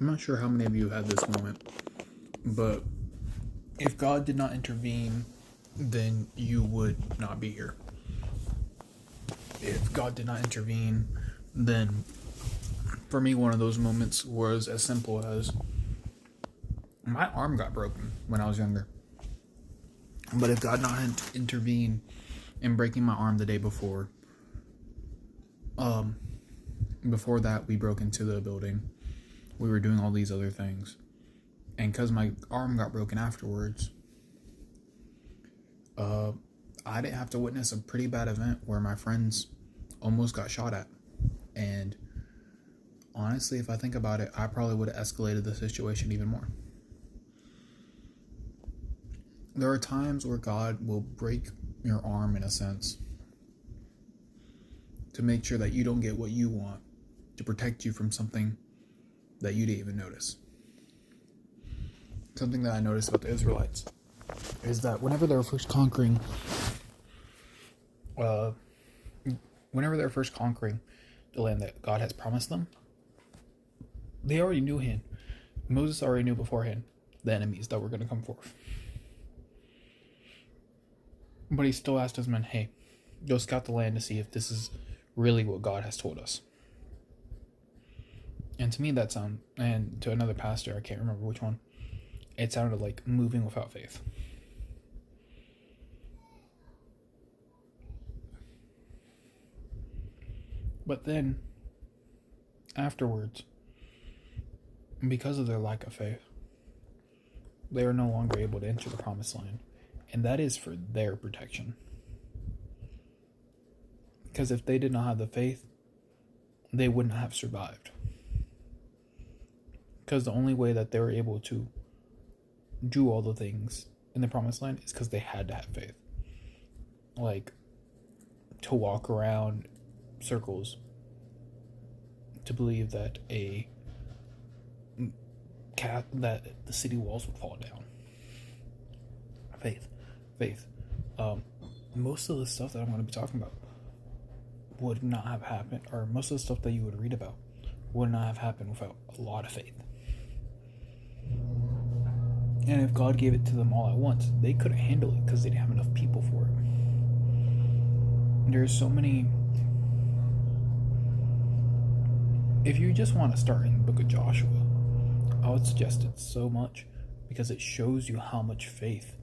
I'm not sure how many of you had this moment, but if God did not intervene, then you would not be here. If God did not intervene, then for me, one of those moments was as simple as my arm got broken when I was younger. But if God not intervened in breaking my arm the day before, before that we broke into the building, we were doing all these other things, and because my arm got broken afterwards, I didn't have to witness a pretty bad event where my friends almost got shot at. And honestly, if I think about it, I probably would have escalated the situation even more. There are times where God will break your arm in a sense to make sure that you don't get what you want, to protect you from something that you didn't even notice. Something that I noticed about the Israelites is that whenever they were first conquering the land that God has promised them, they already knew him. Moses already knew beforehand the enemies that were going to come forth. But he still asked his men, hey, go scout the land to see if this is really what God has told us. And to me and to another pastor, I can't remember which one, it sounded like moving without faith. But then, afterwards, because of their lack of faith, they are no longer able to enter the promised land. And that is for their protection. Because if they did not have the faith, they wouldn't have survived. Because the only way that they were able to do all the things in the promised land is because they had to have faith. Like, to walk around circles, to believe that that the city walls would fall down. Faith. Most of the stuff that I'm going to be talking about would not have happened, or most of the stuff that you would read about would not have happened without a lot of faith. And if God gave it to them all at once, they couldn't handle it because they didn't have enough people for it. There's so many. If you just want to start in the book of Joshua, I would suggest it so much because it shows you how much faith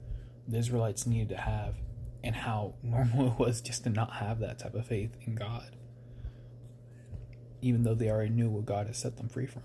the Israelites needed to have and how normal it was just to not have that type of faith in God, even though they already knew what God had set them free from.